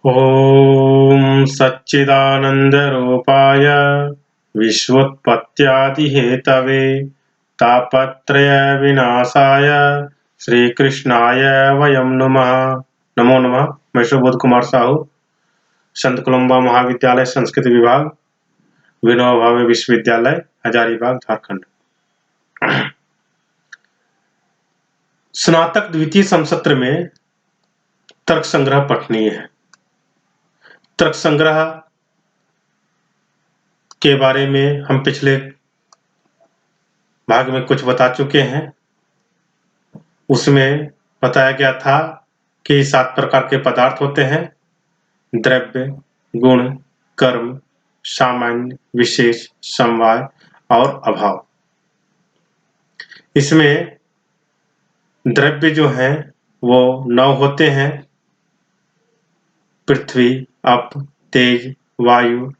ॐ सच्चिदानन्दरूपाय विश्वोत्पत्त्यादिहेतवे तापत्रयविनाशाय श्रीकृष्णाय वयं नमः। नमो नमः। मैं सुबोध कुमार साहू, संत कोलंबा महाविद्यालय संस्कृत विभाग, विनोबा भावे विश्वविद्यालय, हजारीबाग, झारखंड। स्नातक द्वितीय समसत्र में तर्क संग्रह पठनीय है। तर्क संग्रह के बारे में हम पिछले भाग में कुछ बता चुके हैं। उसमें बताया गया था कि 7 प्रकार के पदार्थ होते हैं: द्रव्य, गुण, कर्म, सामान्य, विशेष, समवाय और अभाव। इसमें द्रव्य जो है वो 9 होते हैं: पृथ्वी, अप, तेज, वायु,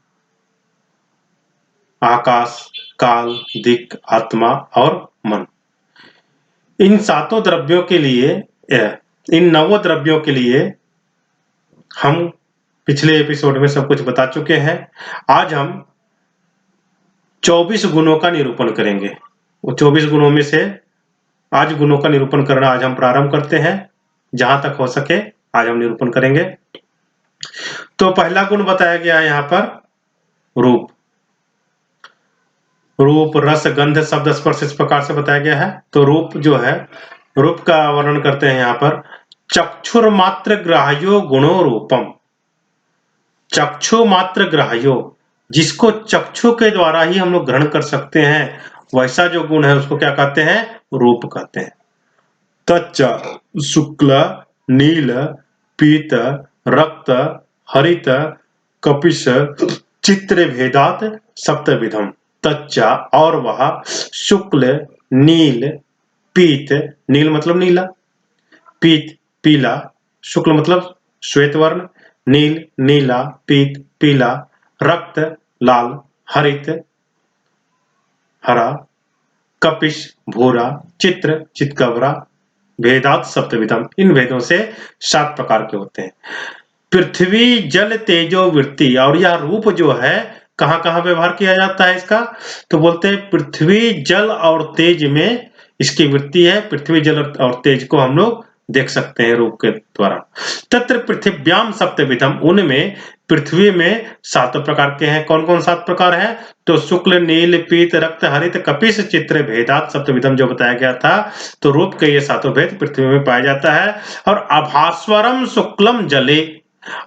आकाश, काल, दिक्, आत्मा और मन। इन 7 द्रव्यों के लिए, इन 9 द्रव्यों के लिए हम पिछले एपिसोड में सब कुछ बता चुके हैं। आज हम 24 गुणों का निरूपण करेंगे। वो 24 गुणों में से आज गुणों का निरूपण करना आज हम प्रारंभ करते हैं। जहां तक हो सके आज हम निरूपण करेंगे। तो पहला गुण बताया गया है यहाँ पर रूप। रूप, रस, गंध, शब्द, स्पर्श इस प्रकार से बताया गया है। तो रूप जो है, रूप का वर्णन करते हैं यहाँ पर: चक्षुर मात्र ग्राह्यो गुणो रूपम। चक्षु मात्र ग्राह्यो, जिसको चक्षु के द्वारा ही हम लोग ग्रहण कर सकते हैं, वैसा जो गुण है उसको क्या कहते हैं? रूप कहते हैं। तच्च शुक्ल, नील, पीत, रक्त, हरित, कपिश, चित्र भेदात सप्तविधम। तच्चा और वह, शुक्ल, नील, पीत, नील मतलब नीला, पीत पीला, शुक्ल मतलब श्वेत वर्ण, नील नीला, पीत पीला, रक्त लाल, हरित हरा, कपिश भूरा, चित्र चितकबरा, भेदात सप्तविधम। इन भेदों से 7 प्रकार के होते हैं। पृथ्वी जल तेजो वृत्ति, और यह रूप जो है कहाँ कहाँ व्यवहार किया जाता है इसका? तो बोलते हैं पृथ्वी जल और तेज में इसकी वृत्ति है। पृथ्वी जल और तेज को हम लोग देख सकते हैं रूप के द्वारा। तत्र पृथिव्याम सप्तविधम, उनमें पृथ्वी में 7 प्रकार के हैं। कौन कौन 7 प्रकार है? तो शुक्ल, नील, पीत, रक्त, हरित, कपिश, चित्र भेदात सप्तविधम जो बताया गया था। तो रूप के ये 7 भेद पृथ्वी में पाया जाता है। और आभास्वरम शुक्लम जले,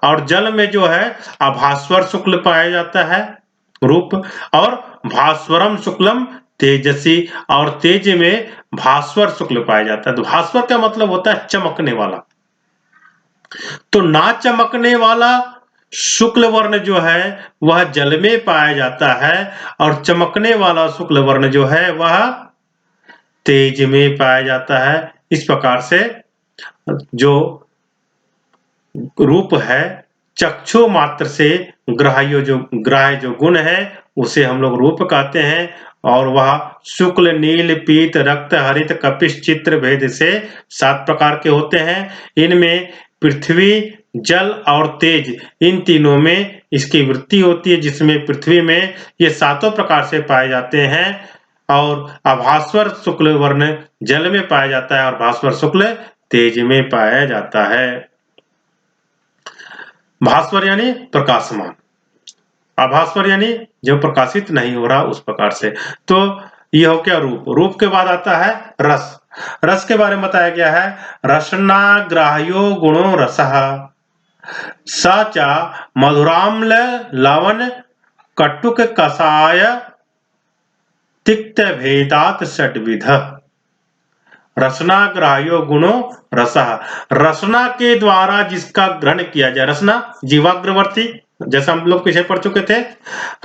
और जल में जो है आभास्वर शुक्ल पाया जाता है रूप, और भास्वरम शुक्लम तेजसी, और तेज में भास्वर शुक्ल पाया जाता है। तो भास्वर का मतलब होता है चमकने वाला। तो ना चमकने वाला शुक्ल वर्ण जो है वह जल में पाया जाता है, और चमकने वाला शुक्ल वर्ण जो है वह तेज में पाया जाता है। इस प्रकार से जो रूप है, चक्षु मात्र से ग्राह्य जो गुण है उसे हम लोग रूप कहते हैं। और वह शुक्ल, नील, पीत, रक्त, हरित, कपिश, चित्र भेद से 7 प्रकार के होते हैं। इनमें पृथ्वी, जल और तेज, इन तीनों में इसकी वृत्ति होती है, जिसमें पृथ्वी में ये 7 प्रकार से पाए जाते हैं। और आभास्वर शुक्ल वर्ण जल में पाया जाता है, और भास्वर शुक्ल तेज में पाया जाता है। भास्वर यानी प्रकाशमान, आभास्वर यानी जो प्रकाशित नहीं हो रहा, उस प्रकार से। तो यह हो क्या रूप। रूप के बाद आता है रस। रस के बारे में बताया गया है: रसना ग्राह्यो गुणो रसः, सचा मधुराम्ल लवण कटुक कषाय तिक्त भेदात षड्विध। रसना ग्राह्यो गुणो रसः, रसना के द्वारा जिसका ग्रहण किया जाए। रसना जीवाग्रवर्ती, जैसा हम लोग पीछे पढ़ चुके थे।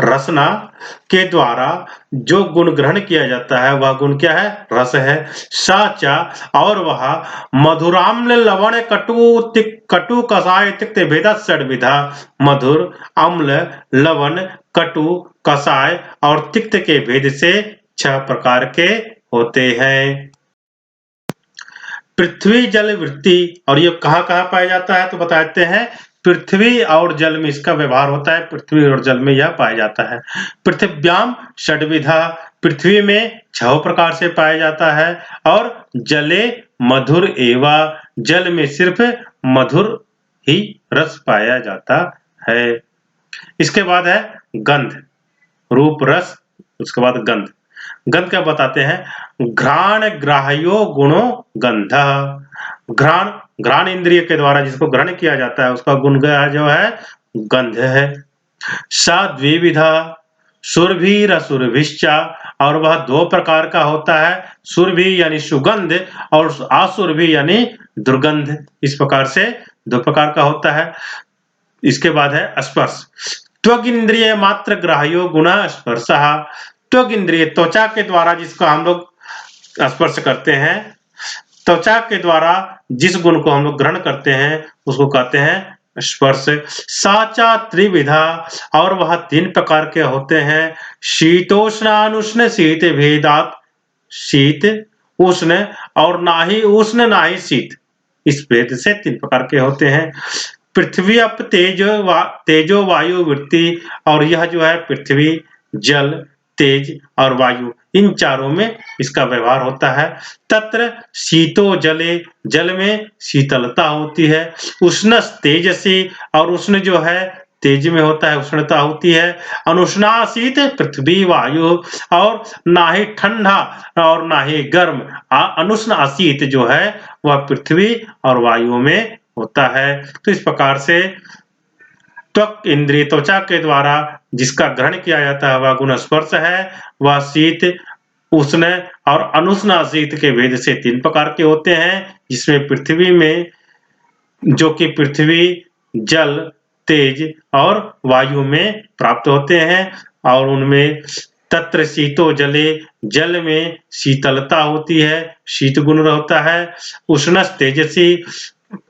रसना के द्वारा जो गुण ग्रहण किया जाता है वह गुण क्या है? रस है। साचा और वह मधुराम्ल लवण कटु कषाय तिक्त भेदा षड्विधा, मधुर, अम्ल, लवण, कटु, कषाय और तिक्त के भेद से 6 प्रकार के होते हैं। पृथ्वी जल वृत्ति, और ये कहाँ कहाँ पाया जाता है? तो बताते हैं पृथ्वी और जल में इसका व्यवहार होता है, पृथ्वी और जल में यह पाया जाता है। पृथिव्याम षड्विधा, पृथ्वी में 6 प्रकार से पाया जाता है और जले मधुर एवा, जल में सिर्फ मधुर ही रस पाया जाता है। इसके बाद है गंध, रूप रस, उसके बाद गंध। गंध क्या बताते हैं? घ्राण ग्राह्यो गुणो गंध, घ्राण, घ्राण इंद्रिय के द्वारा जिसको ग्रहण किया जाता है उसका गुण जो है गंध है। सा द्विविधा, सुरभि रसुरभिश्चा, और वह 2 प्रकार का होता है, सुरभि यानी सुगंध और असुरभि यानी दुर्गंध। इस प्रकार से 2 प्रकार का होता है। इसके बाद है स्पर्श, त्वग इंद्रिय मात्र ग्राह्यो गुण स्पर्शः, त्वग इंद्रिय त्वचा के द्वारा जिसको हम लोग स्पर्श करते हैं, त्वचा के द्वारा जिस गुण को हम लोग ग्रहण करते हैं उसको कहते हैं स्पर्श। साचा त्रिविधा, और वह 3 प्रकार के होते हैं, शीतोष्णानुष्ण शीत भेदात, शीत उष्ण और ना ही उष्ण ना ही शीत, इस भेद से 3 प्रकार के होते हैं। पृथ्वी अप तेजो वायु वृत्ति, और यह जो है पृथ्वी, जल, तेज और वायु, इन चारों में इसका व्यवहार होता है। तत्र शीतो जले, जल में शीतलता होती है। उष्ण तेजसी, और उष्ण जो है तेज में होता है, उष्णता होती है। अनुष्णाशीत पृथ्वी वायु, और ना ही ठंडा और ना ही गर्म, अनुष्ण अशीत जो है वह पृथ्वी और वायु में होता है। तो इस प्रकार से त्वक इंद्रिय त्वचा के द्वारा जिसका ग्रहण किया जाता है वह गुण स्पर्श है, वह शीत, उष्ण और अनुष्ण शीत के भेद से 3 प्रकार के होते हैं, जिसमें पृथ्वी में जो कि पृथ्वी, जल, तेज और वायु में प्राप्त होते हैं, और उनमें तत्र शीतो जले, जल में शीतलता होती है, शीत गुण होता है। उष्ण तेजसी,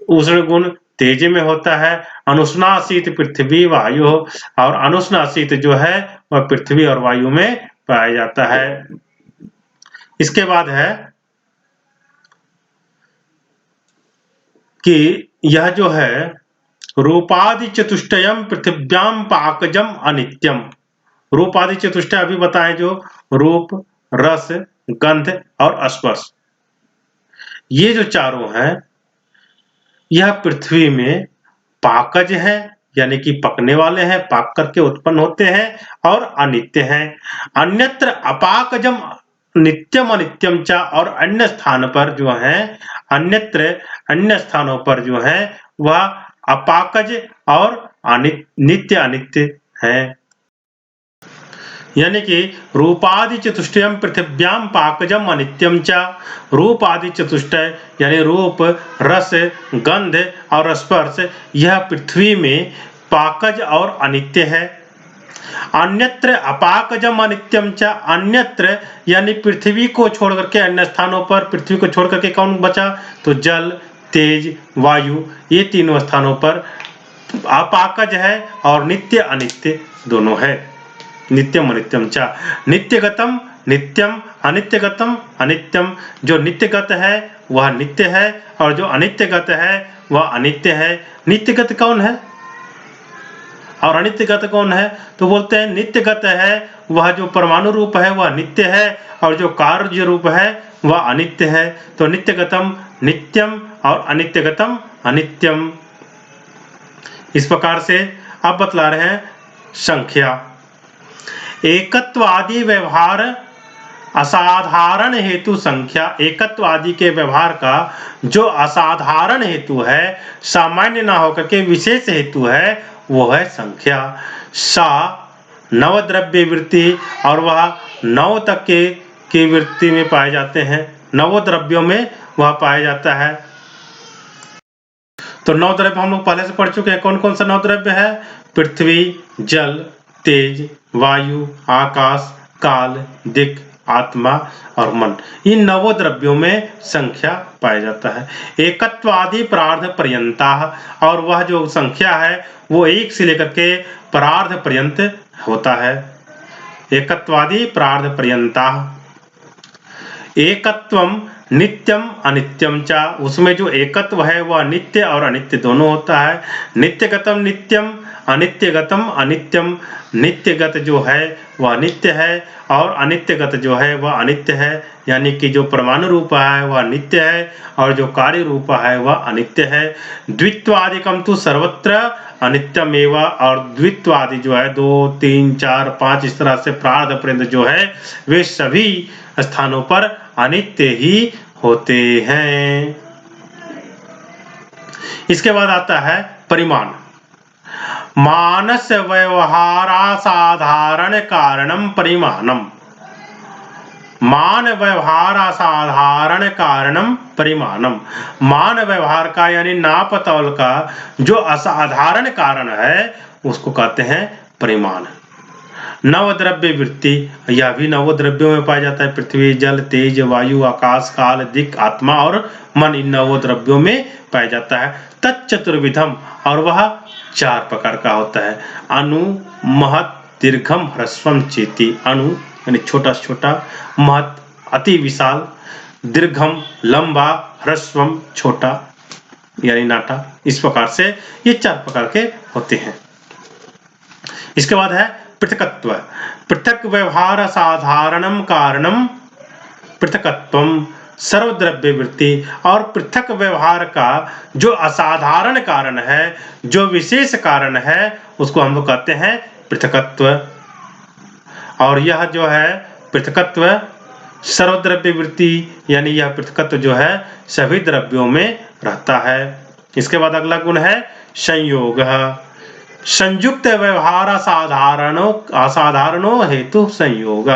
उष्ण गुण तेज में होता है। अनुष्णाशीत पृथ्वी वायु, और अनुष्णाशीत जो है वह पृथ्वी और वायु में पाया जाता है। इसके बाद है कि यह जो है रूपादि चतुष्टयम पृथिव्याम पाकजम अनित्यम, रूपादि चतुष्टय अभी बताएं, जो रूप, रस, गंध और स्पर्श, ये जो चारों हैं यह पृथ्वी में पाकज है, यानी कि पकने वाले हैं, पाक करके उत्पन्न होते हैं, और अनित्य हैं। अन्यत्र अपाकजम नित्यम अनित्यम च, और अन्य स्थान पर जो है, अन्यत्र अन्य स्थानों पर जो है वह अपाकज और नित्य अनित्य है। यानी कि रूपादि चतुष्टयम पृथिव्याम पाकजम अनित्यम च, रूप आदि चतुष्टय यानी रूप, रस, गंध और स्पर्श, यह पृथ्वी में पाकज और अनित्य है। अन्यत्र अपाकजम अनित्यम च, अन्यत्र यानी पृथ्वी को छोड़ करके अन्य स्थानों पर, पृथ्वी को छोड़ करके कौन बचा? तो जल, तेज, वायु, ये तीनों स्थानों पर अपाकज है और नित्य अनित्य दोनों है। नित्यम अनित्यम च, नित्यगतम नित्यम, अनित्यगतम अनित्यम, जो नित्यगत है वह नित्य है और जो अनित्यगत है वह अनित्य है। नित्यगत कौन है और अनित्यगत कौन है? तो बोलते हैं नित्यगत है वह जो परमाणु रूप है वह नित्य है, और जो कार्य रूप है वह अनित्य है। तो नित्यगतम नित्यम और अनित्यगतम अनित्यम। इस प्रकार से अब बतला रहे हैं संख्या। एकत्वादि व्यवहार असाधारण हेतु संख्या, एकत्वादि के व्यवहार का जो असाधारण हेतु है, सामान्य ना होकर के विशेष हेतु है, वो है संख्या। सा नवद्रव्य वृत्ति, और वह 9 तक की वृत्ति में पाए जाते हैं, 9 द्रव्यों में वह पाया जाता है। तो 9 द्रव्य हम लोग पहले से पढ़ चुके हैं। कौन कौन सा 9 द्रव्य है? पृथ्वी, जल, तेज, वायु, आकाश, काल, दिक्, आत्मा और मन, इन 9 द्रव्यों में संख्या पाया जाता है। एकत्वादि प्रार्ध पर्यंता, और वह जो संख्या है वो 1 से लेकर के प्रार्ध पर्यंत होता है। एकत्वादि प्रार्ध पर्यंता। एकत्वम नित्यम अनित्यम च, उसमें जो एकत्व है वह नित्य और अनित्य दोनों होता है। नित्यगतम नित्यम, अनित्यगतम अनित्यम। नित्यगत जो है वह नित्य है और अनित्यगत जो है वह अनित्य है, यानी कि जो परमाणु रूप है वह नित्य है और जो कार्य रूप है वह अनित्य है। द्वित्वादिकम तो सर्वत्र अनित्यम एवं, और द्वित्वादि जो है 2 3 4 5 इस तरह से प्रारब्ध पर्यंत जो है वे सभी स्थानों पर अनित्य ही होते हैं। इसके बाद आता है परिमाण। मानस व्यवहारासाधारण कारणम परिमाणम। मान व्यवहार असाधारण कारणम परिमाणम। मान व्यवहार का यानी नाप तौल का जो असाधारण कारण है उसको कहते हैं परिमाण। नवद्रव्य वृत्ति, यह भी नवद्रव्यों में पाया जाता है। पृथ्वी, जल, तेज, वायु, आकाश, काल, दिक्, आत्मा और मन इन नवद्रव्यों में पाया जाता है। तच्चतुर्विधम, और वह 4 प्रकार का होता है। अणु, महत्, दीर्घम, ह्रस्वम, चेति। अणु यानी छोटा से छोटा, महत् अति विशाल, दीर्घम लंबा, ह्रस्वम छोटा यानी नाटा। इस प्रकार से ये 4 प्रकार के होते हैं। इसके बाद है पृथकत्व। पृथक व्यवहार साधारणम कारणम पृथकत्वम। सर्वद्रव्य वृत्ति, और पृथक व्यवहार का जो असाधारण कारण है, जो विशेष कारण है, उसको हम लोग कहते हैं पृथकत्व। और यह जो है पृथकत्व सर्वद्रव्य वृत्ति, यानी यह पृथकत्व जो है सभी द्रव्यों में रहता है। इसके बाद अगला गुण है संयोग। संयुक्त व्यवहार असाधारणो हेतु संयोग।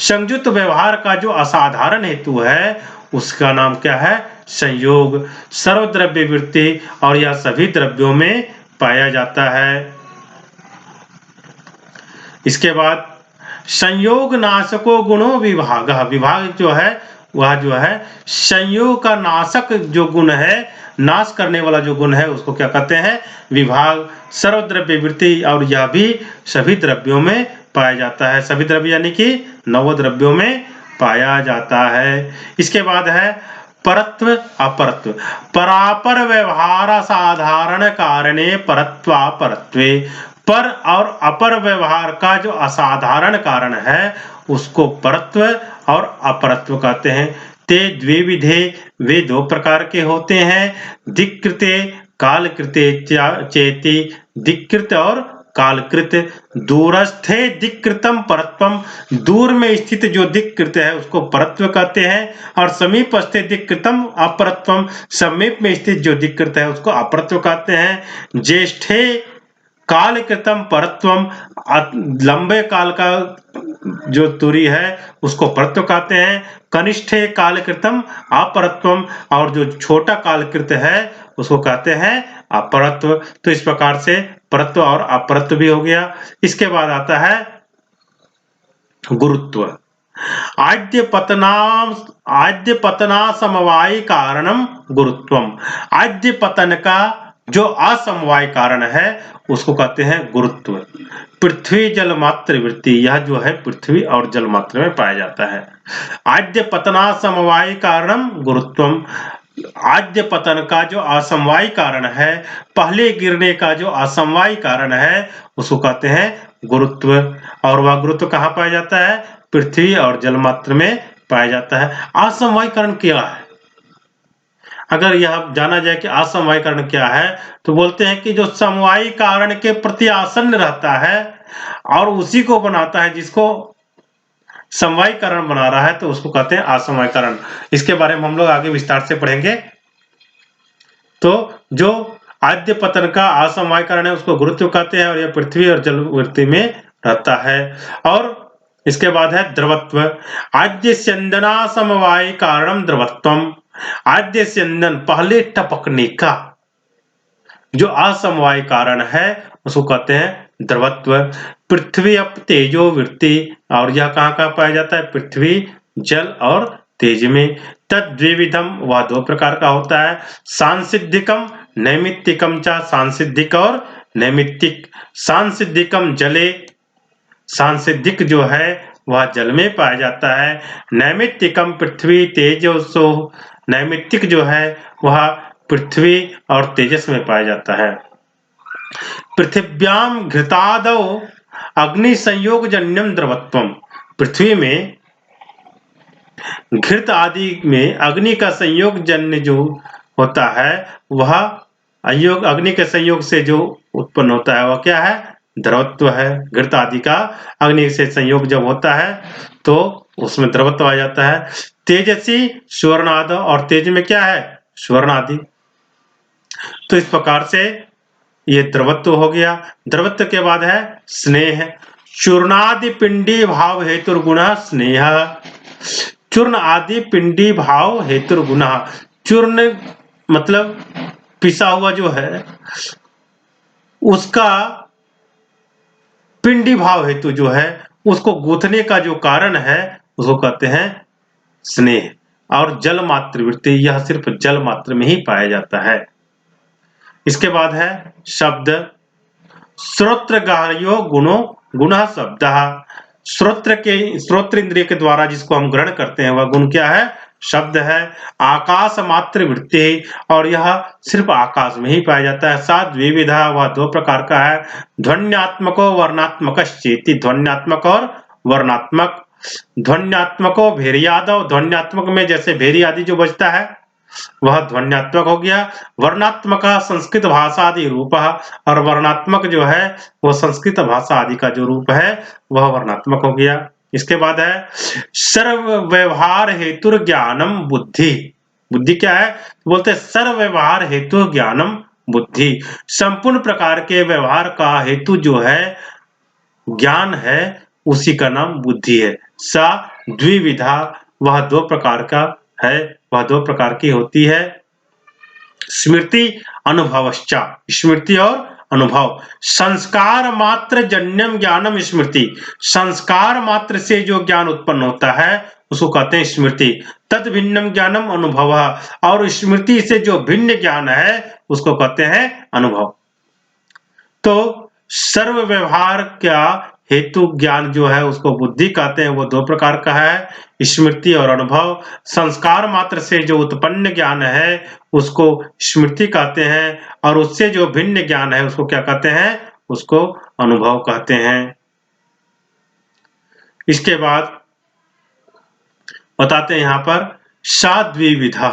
संयुक्त व्यवहार का जो असाधारण हेतु है उसका नाम क्या है? संयोग। सर्वद्रव्य वृत्ति, और यह सभी द्रव्यों में पाया जाता है। इसके बाद संयोग नाशको गुणों विभाग। विभाग जो है वह जो है संयोग का नाशक जो गुण है, नाश करने वाला जो गुण है उसको क्या कहते हैं? विभाग। सर्वद्रव्य वृत्ति, और यह भी सभी द्रव्यों में पाया जाता है। सभी द्रव्य यानी कि 9 द्रव्यों में पाया जाता है। इसके बाद है परत्व अपरत्व। परापर व्यवहार साधारण कारणे परत्वापरत्वे। पर और अपर व्यवहार का जो असाधारण कारण है उसको परत्व और अपरत्व कहते हैं। ते द्विविधे, वे 2 प्रकार के होते हैं। दिक्कृते कालकृते चेति। दिक्कृत और कालकृत। दूरस्थे दिक्कृतम परत्वम। दूर में स्थित जो दिक्कृत है उसको परत्व कहते हैं, और समीपस्थे दिक्कृतम अपरत्वम। समीप में स्थित जो दिक्कृत है उसको अपरत्व कहते हैं। ज्येष्ठे कालकृतम परत्वम। लंबे काल का जो दूरी है उसको परत्व कहते हैं। कनिष्ठे कालकृतम अपरत्वम, और जो छोटा कालकृत है उसको कहते हैं अपरत्व। तो इस प्रकार से परत्व और अपरत्व भी हो गया। इसके बाद आता है गुरुत्व। आद्य पतना समवायी कारणम गुरुत्वम। आद्य पतन का जो असमवाय कारण है उसको कहते हैं गुरुत्व। पृथ्वी जल मात्र वृत्ति, यह जो है पृथ्वी और जल मात्र में पाया जाता है। आद्य पतना समवायी कारणम गुरुत्वम। आद्य पतन का जो असमवायी कारण है, पहले गिरने का जो असमवायी कारण है उसको कहते हैं गुरुत्व। और वह गुरुत्व कहाँ पाया जाता है? पृथ्वी और जल मात्र में पाया जाता है। असमवायी कारण क्या है? अगर यह जाना जाए कि असमवायी कारण क्या है, तो बोलते हैं कि जो समवायी कारण के प्रति आसन्न रहता है और उसी को बनाता है, जिसको समवायी कारण बना रहा है, तो उसको कहते हैं असमवायी कारण। इसके बारे में हम लोग आगे विस्तार से पढ़ेंगे। तो जो आद्य पतन का असमवायी कारण है उसको गुरुत्व कहते हैं, और यह पृथ्वी और जल वृत्ति में रहता है। और इसके बाद है द्रवत्व। आद्य स्यंदना समवायी कारणम द्रवत्वम। आद्य स्यंदन पहले टपकने का जो असमवायी कारण है उसको कहते हैं द्रवत्व। पृथ्वी अप तेजो वृत्ति, और यह कहाँ कहाँ पाया जाता है? पृथ्वी, जल और तेज में। तद्विविधम, वह 2 प्रकार का होता है। सांसिद्धिकम नैमित्तिकम च। सांसिद्धिक और नैमित्तिक। सांसिद्धिकम जले, सांसिद्धिक जो है वह जल में पाया जाता है। नैमित्तिकम पृथ्वी तेजसो, नैमित्तिक जो है वह पृथ्वी और तेजस में पाया जाता है। पृथिव्याम घृतादौ अग्नि संयोग जन्यम द्रवत्वम, पृथ्वी में घृत आदि में अग्नि का संयोग जन्य जो होता है वह अग्नि के संयोग से जो उत्पन्न होता है वह क्या है? द्रवत्व है। घृत आदि का अग्नि से संयोग जब होता है तो उसमें द्रवत्व आ जाता है। तेजसी स्वर्णाद, और तेज में क्या है? स्वर्ण आदि। तो इस प्रकार से ये द्रवत्व हो गया। द्रवत्व के बाद है स्नेह। चूर्णादि पिंडी भाव हेतुर्गुण स्नेह, चूर्ण आदि पिंडी भाव हेतुर्गुण। चूर्ण मतलब पिसा हुआ जो है उसका पिंडी भाव हेतु जो है उसको गूंथने का जो कारण है उसको कहते हैं स्नेह। और जल मात्र वृत्ति, यह सिर्फ जल मात्र में ही पाया जाता है। इसके बाद है शब्द। श्रोत्रग्राह्यो गुणो गुणः शब्दः, श्रोत्र इंद्रिय के द्वारा जिसको हम ग्रहण करते हैं वह गुण क्या है? शब्द है। आकाश मात्र वृत्ति, और यह सिर्फ आकाश में ही पाया जाता है। सा द्विविधा, वह दो प्रकार का है। ध्वन्यात्मको वर्णात्मकश्चेति, ध्वन्यात्मक और वर्णात्मक। ध्वन्यात्मको भेरियादव, ध्वन्यात्मक में जैसे भेरी आदि जो बजता है वह ध्वन्यात्मक हो गया। वर्णात्मक संस्कृत भाषा आदि रूप, और वर्णात्मक जो है वो संस्कृत भाषा आदि का जो रूप है वह वर्णात्मक हो गया। इसके बाद है सर्व व्यवहार हेतु ज्ञानम बुद्धि। बुद्धि क्या है? बोलते सर्व व्यवहार हेतु ज्ञानम बुद्धि, संपूर्ण प्रकार के व्यवहार का हेतु जो है ज्ञान है उसी का नाम बुद्धि है। सा द्विविधा, वह दो प्रकार का है, वह दो प्रकार की होती है। स्मृति अनुभवश्चा, स्मृति और अनुभव। संस्कार मात्र जन्यम ज्ञानम स्मृति, संस्कार मात्र से जो ज्ञान उत्पन्न होता है उसको कहते हैं स्मृति। तद भिन्नम ज्ञानम अनुभव, और स्मृति से जो भिन्न ज्ञान है उसको कहते हैं अनुभव। तो सर्व व्यवहार का हेतु ज्ञान जो है उसको बुद्धि कहते हैं, वो दो प्रकार का है, स्मृति और अनुभव। संस्कार मात्र से जो उत्पन्न ज्ञान है उसको स्मृति कहते हैं, और उससे जो भिन्न ज्ञान है उसको क्या कहते हैं? उसको अनुभव कहते हैं। इसके बाद बताते हैं यहाँ पर साद्विविधा,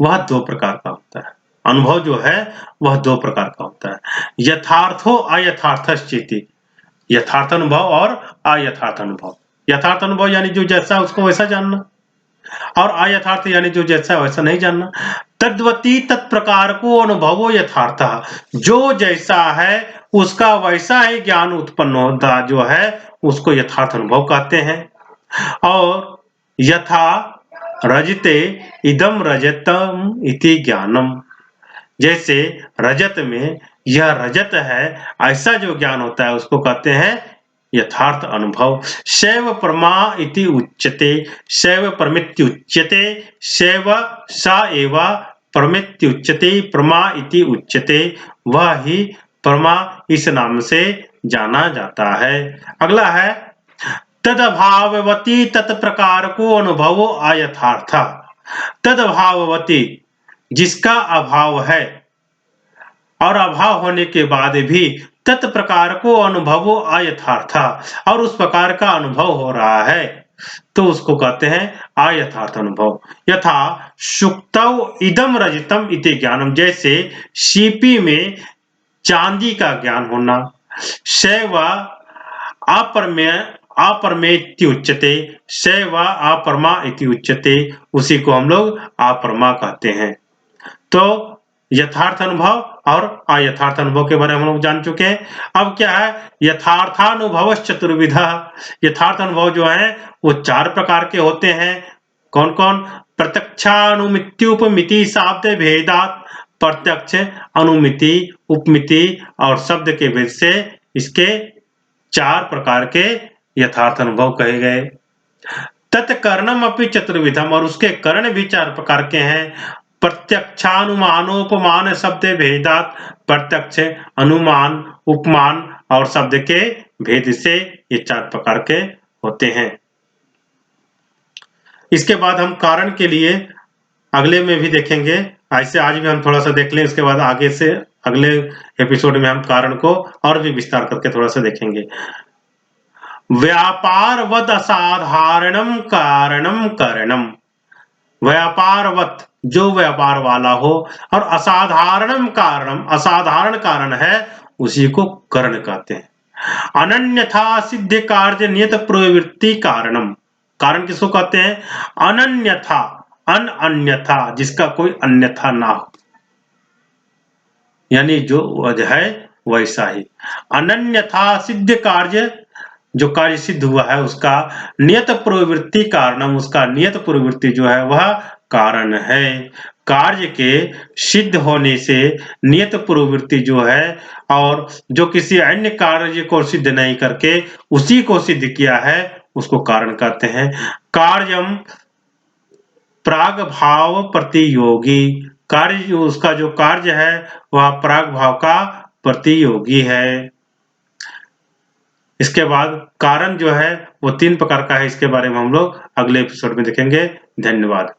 वह दो प्रकार का होता है। अनुभव जो है वह दो प्रकार का होता है। यथार्थो अयथार्थश्चेति, यथार्थ अनुभव और अयथार्थ अनुभव। यथार्थ अनुभव यानी जो जैसा उसको वैसा जानना, और अयथार्थ यानी जो जैसा वैसा नहीं जानना। तद्वती तत्प्रकार को अनुभवो यथार्थ, जो जैसा है उसका वैसा ही ज्ञान उत्पन्न होता जो है उसको यथार्थ अनुभव कहते हैं। और यथा रजते इदम रजतम इति ज्ञानम, जैसे रजत में यह रजत है ऐसा जो ज्ञान होता है उसको कहते हैं यथार्थ अनुभव। शैव परमा इति उच्यते, शैव परमिति उच्यते, शैव सा एवा परमिति उच्यते, प्रमा इति उच्यते, वह ही परमा इस नाम से जाना जाता है। अगला है तदभाववती तत्प्रकार को अनुभवो अयथार्थ। तदभाववती, जिसका अभाव है और अभाव होने के बाद भी तत्प्रकार को अनुभवो अयथार्थ, और उस प्रकार का अनुभव हो रहा है तो उसको कहते हैं अयथार्थ अनुभव। यथा सुक्तौ इदम रजतम इति ज्ञानम, जैसे सीपी में चांदी का ज्ञान होना। शैव अपरमेति उच्यते, शैव अपरमा इति उच्यते, उसी को हम लोग अपरमा कहते हैं। तो यथार्थ अनुभव और अयथार्थ अनुभव के बारे में हम लोग जान चुके हैं। अब क्या है? यथार्थानुभव चतुर्विधा, यथार्थ अनुभव जो है वो चार प्रकार के होते हैं। कौन कौन? प्रत्यक्षानुमिति उपमिति शब्द भेदात, प्रत्यक्ष, अनुमिति, उपमिति और शब्द के भेद से इसके चार प्रकार के यथार्थ अनुभव कहे गए। तत्कर्णम अपि चतुर्विधम, और उसके कर्ण भी चार प्रकार के हैं। प्रत्यक्षानुमानोपमान शब्द भेदात, प्रत्यक्ष, अनुमान, उपमान और शब्द के भेद से ये चार प्रकार के होते हैं। इसके बाद हम कारण के लिए अगले में भी देखेंगे। ऐसे आज भी हम थोड़ा सा देख लें, उसके बाद आगे से अगले एपिसोड में हम कारण को और भी विस्तार करके थोड़ा सा देखेंगे। व्यापारवद असाधारणम कारणम करणम। व्यापारवत जो व्यापार वाला हो, और असाधारणम कारणम असाधारण कारण है, उसी को करण कहते हैं। अनन्यथा सिद्ध कार्य नियत प्रवृत्ति कारणम। कारण किसको कहते हैं? अनन्यथा, अन्यथा जिसका कोई अन्यथा ना हो, यानी जो है वैसा ही। अनन्यथा सिद्ध कार्य, जो कार्य सिद्ध हुआ है उसका नियत प्रवृत्ति कारणम, उसका नियत प्रवृत्ति जो है वह कारण है। कार्य के सिद्ध होने से नियत प्रवृत्ति जो है, और जो किसी अन्य कार्य को सिद्ध नहीं करके उसी को सिद्ध किया है, उसको कारण कहते हैं। कार्यम प्राग भाव प्रतियोगी। कार्य, उसका जो कार्य है वह प्राग भाव का प्रतियोगी है। इसके बाद कारण जो है वो 3 प्रकार का है। इसके बारे में हम लोग अगले एपिसोड में देखेंगे। धन्यवाद।